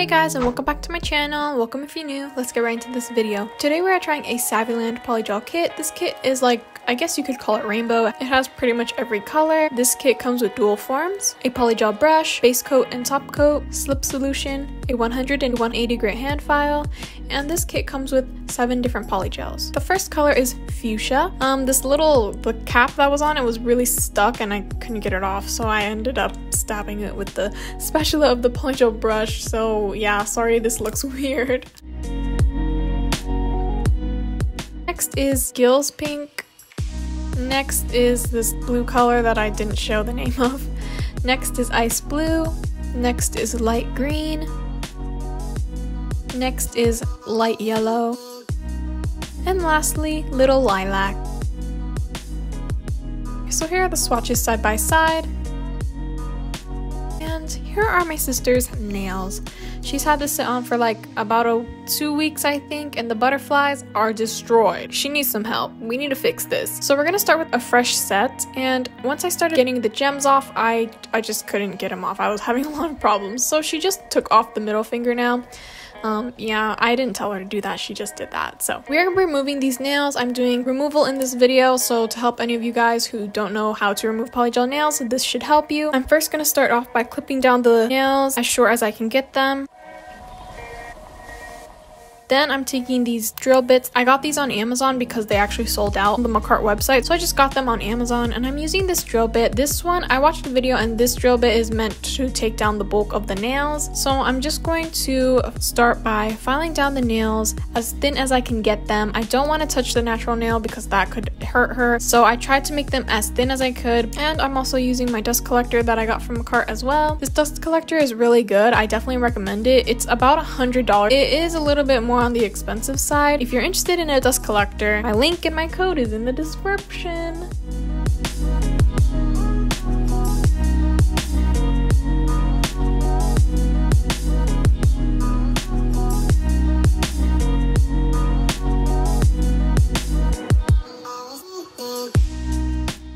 Hey guys, and welcome back to my channel. Welcome if you're new. Let's get right into this video. Today we are trying a SAVILAND polygel kit. This kit is like, I guess you could call it rainbow. It has pretty much every color. This kit comes with dual forms, a polygel brush, base coat and top coat, slip solution, a 100 and 180 grit hand file, and this kit comes with 7 different polygels. The first color is fuchsia. The cap that was on it was really stuck and I couldn't get it off, so I ended up stabbing it with the spatula of the polygel brush. So yeah, sorry this looks weird. Next is Gills Pink. Next is this blue color that I didn't show the name of. Next is Ice Blue. Next is Light Green. Next is Light Yellow. And lastly, Little Lilac. So here are the swatches side by side. And here are my sister's nails. She's had this sit on for like about 2 weeks, I think, and the butterflies are destroyed. She needs some help. We need to fix this. So we're gonna start with a fresh set, and once I started getting the gems off, I just couldn't get them off. I was having a lot of problems. So she just took off the middle finger now. Yeah, I didn't tell her to do that, she just did that. So we're removing these nails. I'm doing removal in this video, so to help any of you guys who don't know how to remove polygel nails, this should help you. I'm first going to start off by clipping down the nails as short as I can get them. Then I'm taking these drill bits. I got these on Amazon because they actually sold out on the Makartt website, so I just got them on Amazon, and I'm using this drill bit. This one, I watched the video, and this drill bit is meant to take down the bulk of the nails. So I'm just going to start by filing down the nails as thin as I can get them. I don't want to touch the natural nail because that could hurt her, so I tried to make them as thin as I could. And I'm also using my dust collector that I got from Makartt as well. This dust collector is really good. I definitely recommend it. It's about $100. It is a little bit more on the expensive side. If you're interested in a dust collector, my link and my code is in the description.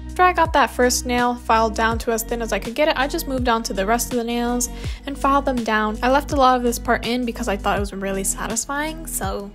After I got that first nail filed down to as thin as I could get it, I just moved on to the rest of the nails and filed them down. I left a lot of this part in because I thought it was really satisfying, so...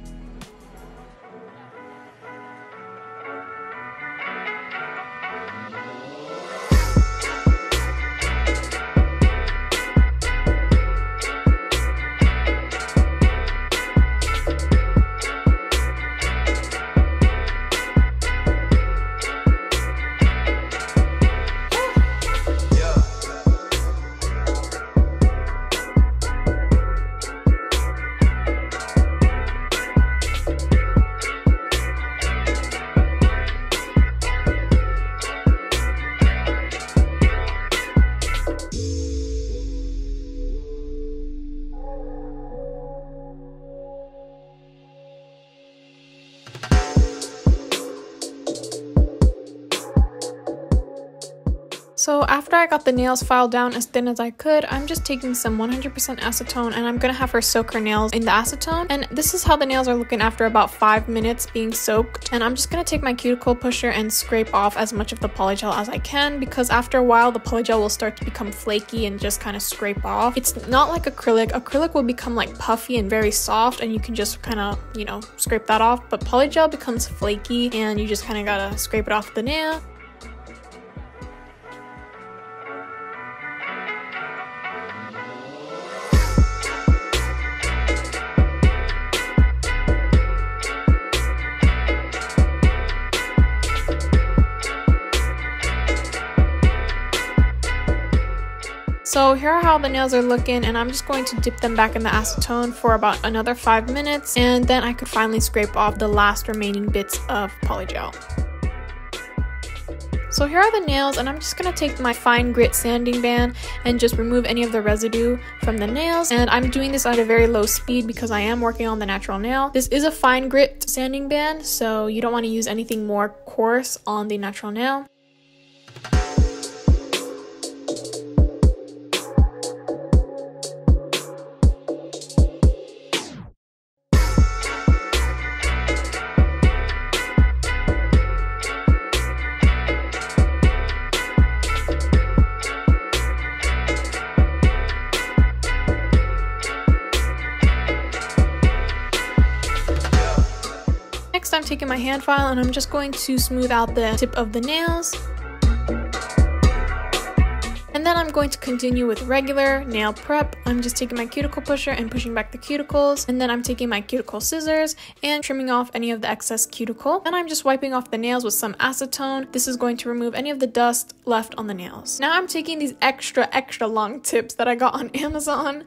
So after I got the nails filed down as thin as I could, I'm just taking some 100% acetone, and I'm gonna have her soak her nails in the acetone. And this is how the nails are looking after about 5 minutes being soaked. And I'm just gonna take my cuticle pusher and scrape off as much of the polygel as I can, because after a while the polygel will start to become flaky and just kind of scrape off. It's not like acrylic. Acrylic will become like puffy and very soft, and you can just kind of, you know, scrape that off. But polygel becomes flaky and you just kind of gotta scrape it off the nail. So here are how the nails are looking, and I'm just going to dip them back in the acetone for about another 5 minutes, and then I could finally scrape off the last remaining bits of polygel. So here are the nails, and I'm just going to take my fine grit sanding band and just remove any of the residue from the nails. And I'm doing this at a very low speed because I am working on the natural nail. This is a fine grit sanding band, so you don't want to use anything more coarse on the natural nail. taking my hand file and I'm just going to smooth out the tip of the nails. And then I'm going to continue with regular nail prep. I'm just taking my cuticle pusher and pushing back the cuticles. And then I'm taking my cuticle scissors and trimming off any of the excess cuticle. And I'm just wiping off the nails with some acetone. This is going to remove any of the dust left on the nails. Now I'm taking these extra long tips that I got on Amazon.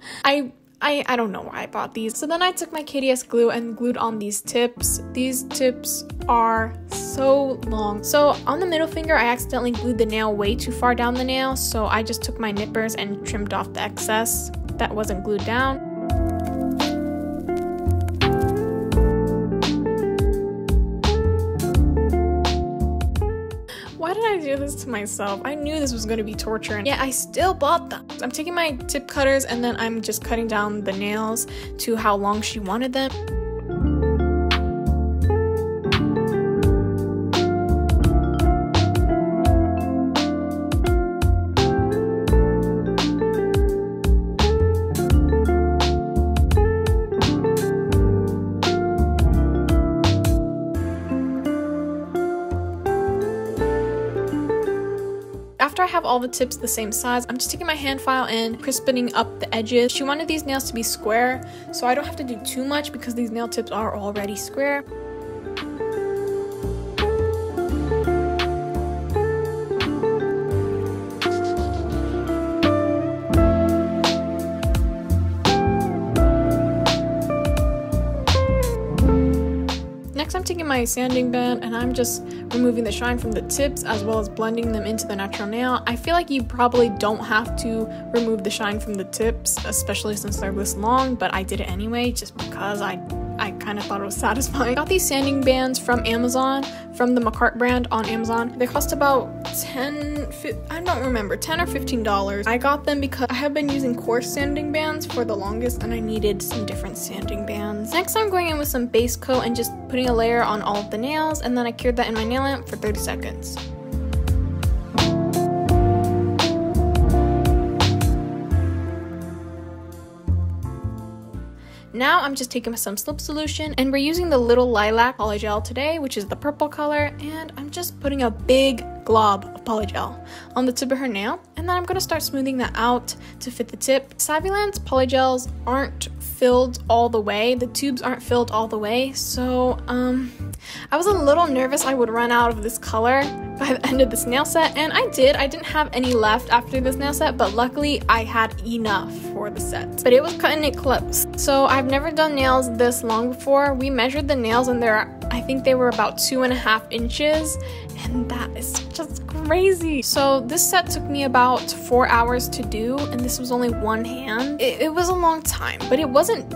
I don't know why I bought these. So then I took my KDS glue and glued on these tips. These tips are so long. So on the middle finger, I accidentally glued the nail way too far down the nail. So I just took my nippers and trimmed off the excess that wasn't glued down. Why did I do this to myself? I knew this was going to be torture, and yet I still bought them. I'm taking my tip cutters and then I'm just cutting down the nails to how long she wanted them. After I have all the tips the same size, I'm just taking my hand file and crisping up the edges. She wanted these nails to be square, so I don't have to do too much because these nail tips are already square. Next, I'm taking my sanding band and I'm just removing the shine from the tips as well as blending them into the natural nail. I feel like you probably don't have to remove the shine from the tips, especially since they're this long, but I did it anyway just because I kind of thought it was satisfying. I got these sanding bands from Amazon, from the Makartt brand on Amazon. They cost about $10 or $15. I got them because I have been using coarse sanding bands for the longest and I needed some different sanding bands. Next, I'm going in with some base coat and just putting a layer on all of the nails, and then I cured that in my nail lamp for 30 seconds. Now I'm just taking some slip solution and we're using the Little Lilac Polygel today, which is the purple color, and I'm just putting a big glob of polygel on the tip of her nail, and then I'm going to start smoothing that out to fit the tip. SAVILAND's polygels aren't filled all the way, the tubes aren't filled all the way, so I was a little nervous I would run out of this color by the end of this nail set, and I did. I didn't have any left after this nail set, but luckily I had enough for the set. But it was cutting it close. So I've never done nails this long before. We measured the nails and I think they were about 2.5 inches, and that is just crazy. So this set took me about 4 hours to do, and this was only one hand. It was a long time, but it wasn't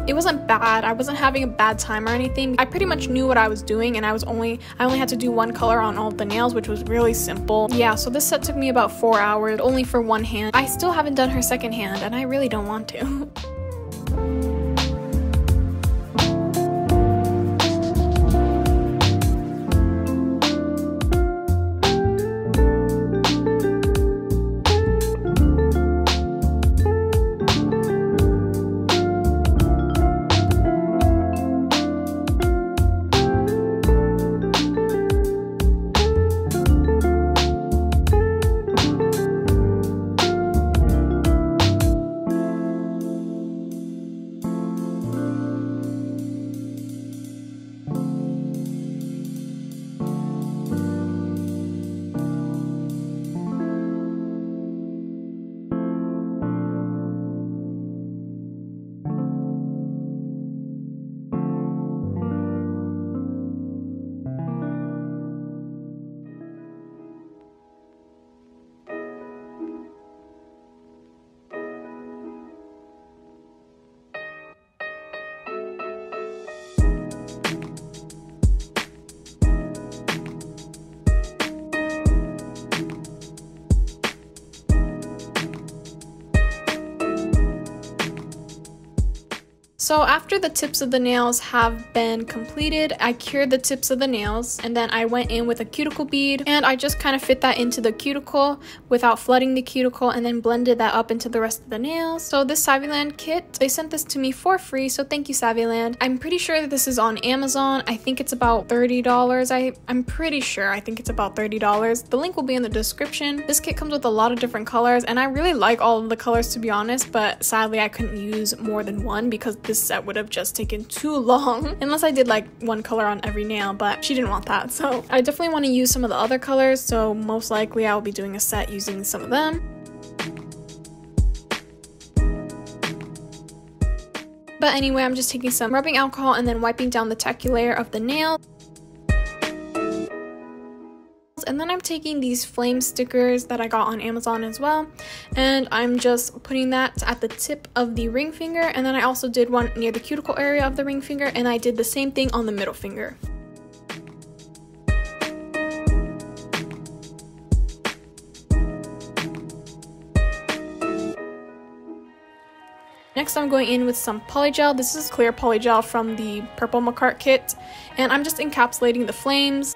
bad. I wasn't having a bad time or anything. I pretty much knew what I was doing, and I only had to do one color on all of the nails, which was really simple. Yeah, so this set took me about 4 hours, only for one hand. I still haven't done her second hand, and I really don't want to. So after the tips of the nails have been completed, I cured the tips of the nails, and then I went in with a cuticle bead and I just kind of fit that into the cuticle without flooding the cuticle, and then blended that up into the rest of the nails. So this SAVILAND kit, they sent this to me for free, so thank you SAVILAND. I'm pretty sure that this is on Amazon. I think it's about $30. I'm pretty sure. I think it's about $30. The link will be in the description. This kit comes with a lot of different colors, and I really like all of the colors, to be honest, but sadly I couldn't use more than one because this set would have just taken too long unless I did like one color on every nail, but she didn't want that. So I definitely want to use some of the other colors, so most likely I'll be doing a set using some of them. But anyway, I'm just taking some rubbing alcohol and then wiping down the tacky layer of the nail. And then I'm taking these flame stickers that I got on Amazon as well, and I'm just putting that at the tip of the ring finger, and then I also did one near the cuticle area of the ring finger, and I did the same thing on the middle finger. Next, I'm going in with some polygel. This is clear polygel from the purple Makartt kit, and I'm just encapsulating the flames.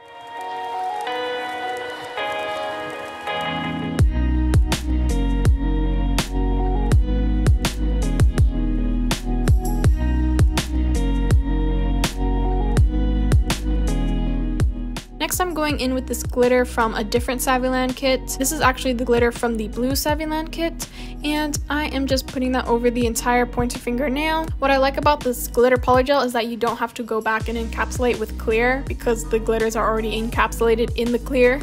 Next, I'm going in with this glitter from a different SAVILAND kit. This is actually the glitter from the blue SAVILAND kit, and I am just putting that over the entire pointer finger nail. What I like about this glitter polygel is that you don't have to go back and encapsulate with clear because the glitters are already encapsulated in the clear,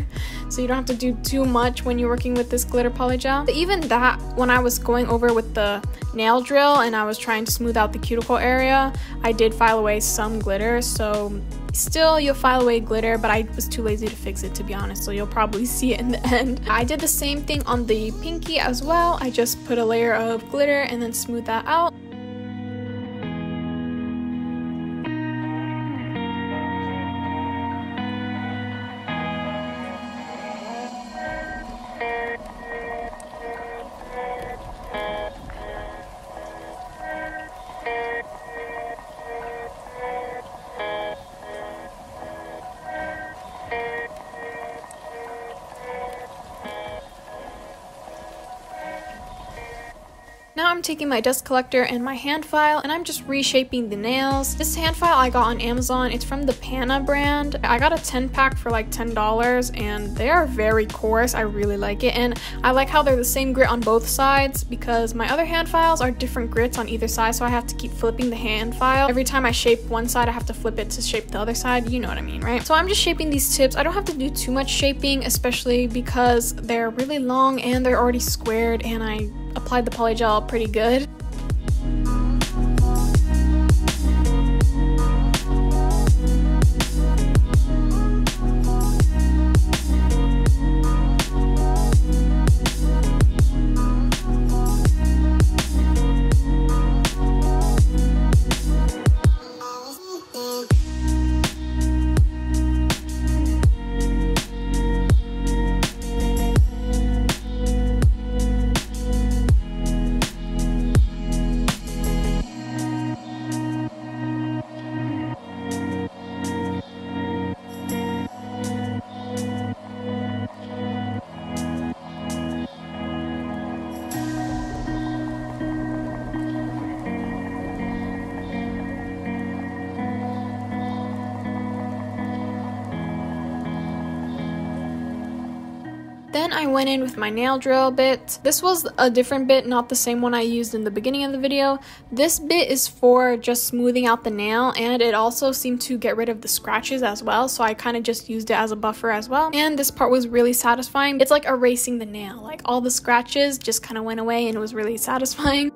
so you don't have to do too much when you're working with this glitter polygel. But even that, when I was going over with the nail drill and I was trying to smooth out the cuticle area, I did file away some glitter, so still you'll file away glitter, but I was too lazy to fix it, to be honest, so you'll probably see it in the end. I did the same thing on the pinky as well. I just put a layer of glitter and then smooth that out. Now I'm taking my dust collector and my hand file, and I'm just reshaping the nails. This hand file I got on Amazon. It's from the Pana brand. I got a 10-pack for like $10, and they are very coarse. I really like it, and I like how they're the same grit on both sides because my other hand files are different grits on either side, so I have to keep flipping the hand file. Every time I shape one side, I have to flip it to shape the other side. You know what I mean, right? So I'm just shaping these tips. I don't have to do too much shaping, especially because they're really long and they're already squared, and I applied the polygel pretty good. Then I went in with my nail drill bit. This was a different bit, not the same one I used in the beginning of the video. This bit is for just smoothing out the nail, and it also seemed to get rid of the scratches as well, so I kind of just used it as a buffer as well. And this part was really satisfying. It's like erasing the nail. Like all the scratches just kind of went away, and it was really satisfying.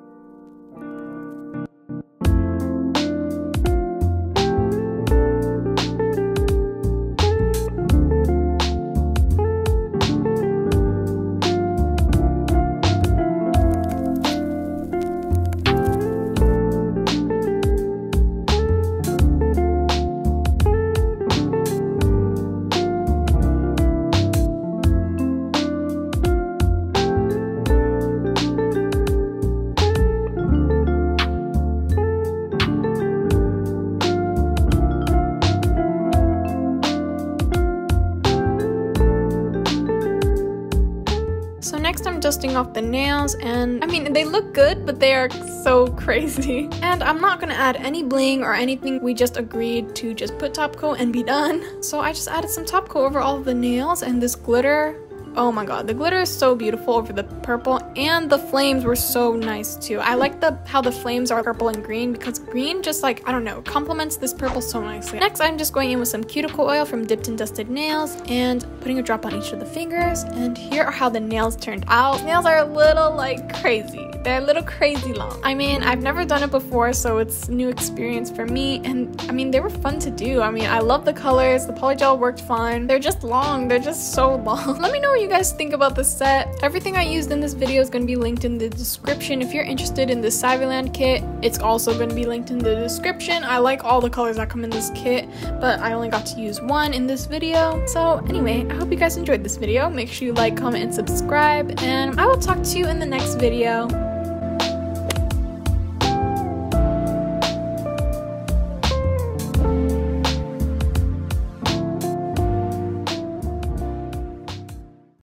next I'm dusting off the nails, and I mean, they look good, but they are so crazy. And I'm not gonna add any bling or anything. We just agreed to just put top coat and be done. So I just added some top coat over all of the nails, and this glitter, oh my god, the glitter is so beautiful over the purple, and the flames were so nice too. I like how the flames are purple and green, because green just, like, I don't know, complements this purple so nicely. Next, I'm just going in with some cuticle oil from Dipped and Dusted Nails and putting a drop on each of the fingers, and here are how the nails turned out. Nails are a little, like, crazy. They're a little crazy long. I mean, I've never done it before, so it's a new experience for me, and I mean, they were fun to do. I mean, I love the colors. The polygel worked fine. They're just long. They're just so long. Let me know what you guys think about the set. Everything I used in this video is going to be linked in the description. If you're interested in the SAVILAND kit, it's also going to be linked in the description. I like all the colors that come in this kit, but I only got to use one in this video. So anyway, I hope you guys enjoyed this video. Make sure you like, comment, and subscribe, and I will talk to you in the next video.